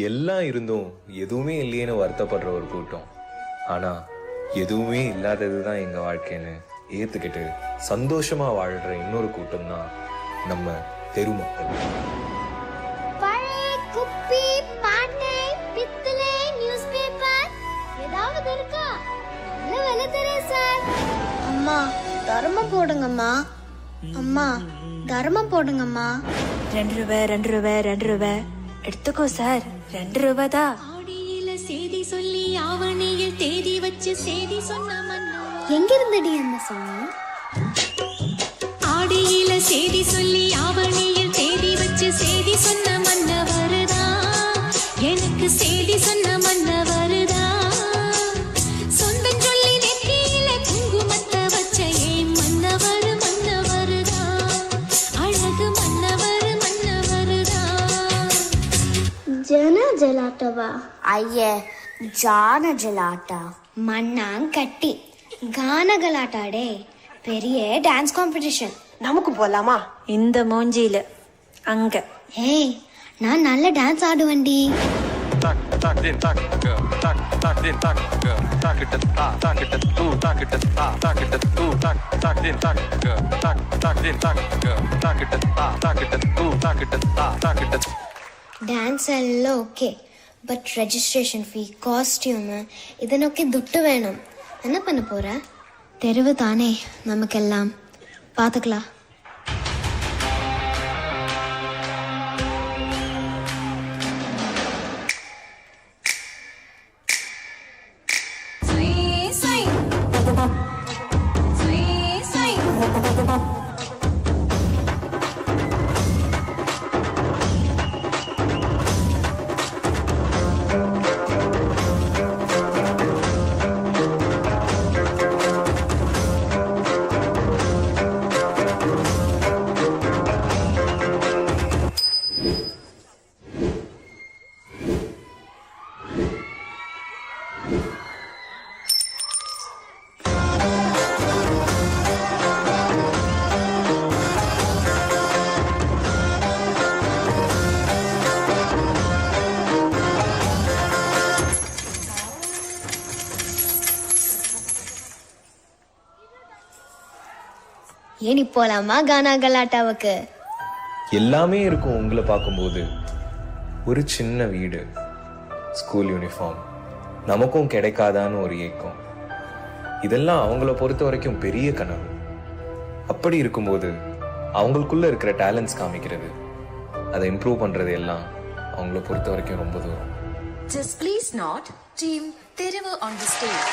எல்லாம் இருந்தும் எதுவுமே இல்லையேன்னு வருத்தப்படுற ஒரு கூட்டம். ஆனா எதுவுமே இல்லாததுதான் எங்க வாழ்க்கைன்னு ஏத்துக்கிட்டு சந்தோஷமா வாழ்ற இன்னொரு கூட்டம் தான் நம்ம தெருமக்கள். பழைய குப்பி, பாட்டை, பித்தளை, நியூஸ் பேப்பர் ஏதாவது இருக்கா? நல்ல விலை தரேன் சார். அம்மா தர்மம் போடுங்கம்மா. அம்மா தர்மம் போடுங்கம்மா. 2 ரூபாய் 2 ரூபாய் 2 ரூபாய் எடுத்துக்கோ சார். 2 ரூபாய் தான். ஆடியில செய்தி சொல்லி ஆவணியில் தேதி வச்சு செய்தி சொன்ன மன்னா. எங்க இருந்தடி அந்த சாங்? ஆடியில செய்தி சொல்லி ஆவணியில் தேதி வச்சு செய்தி சொன்ன மன்ன வருதா. எனக்கு செய்தி சொன்ன மன்ன வருதா. சொந்தம் சொல்லி நெத்தியில குங்குமத்தை வச்ச ஏன் மன்னவர் மன்னவருதா. அழகு மன்னவர் மன்னவருதா. ஜன ஜலாட்டவா? ஐயே ஜான ஜலாட்ட மண்ணாங்கட்டி கான கலாட்டாடே. பெரிய டான்ஸ் காம்படிஷன். நமக்கு போலாமா? இந்த மூஞ்சியில அங்க. ஏய் நான் நல்ல dance ஆடுவேன்டி. Tak tak din tak girl tak tak din tak girl tak it tak it tu tak it tak it tu tak din tak girl tak din tak girl tak it tu tak it dance எல்லாம் okay, but registration fee, costume இதனொക്കെ துட்டு வேணும். என்ன பண்ண போற? தெருவு தானே நமக்கெல்லாம், பார்த்துக்கலாம். ஏனி போலாமா கானா கலாட்டாவுக்கு? எல்லாமே இருக்கும் உங்களை பார்க்கும்போது. ஒரு சின்ன வீடு, ஸ்கூல் யூனிஃபார்ம், நமக்கும் கிடைக்காதான்னு ஒரு ஏக்கம். இதெல்லாம் அவங்கள பொறுத்த வரைக்கும் பெரிய கனவு. அப்படி இருக்கும்போது அவங்களுக்குள்ள இருக்கிற டேலண்ட்ஸ் காமிக்கிறது, அதை இம்ப்ரூவ் பண்றது எல்லாம் அவங்கள பொறுத்த வரைக்கும் ரொம்ப தூரம். Just please not team Teruvu on the stage.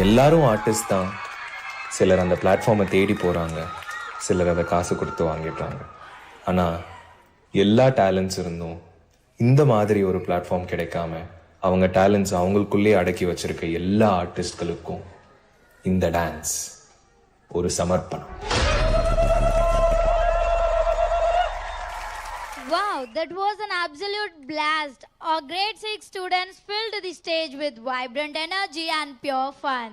எல்லாரும் ஆர்டிஸ்ட் தான். சிலர் அந்த பிளாட்ஃபார்மை தேடி போகிறாங்க, சிலர் அதை காசு கொடுத்து வாங்கிடுறாங்க. ஆனால் எல்லா டேலண்ட்ஸ் இருந்தும் இந்த மாதிரி ஒரு பிளாட்ஃபார்ம் கிடைக்காம அவங்க டேலண்ட்ஸ் அவங்களுக்குள்ளே அடக்கி வச்சிருக்க எல்லா ஆர்டிஸ்ட்களுக்கும் இந்த டான்ஸ் ஒரு சமர்ப்பணம். Wow, that was an absolute blast. Our grade 6 students filled the stage with vibrant energy and pure fun.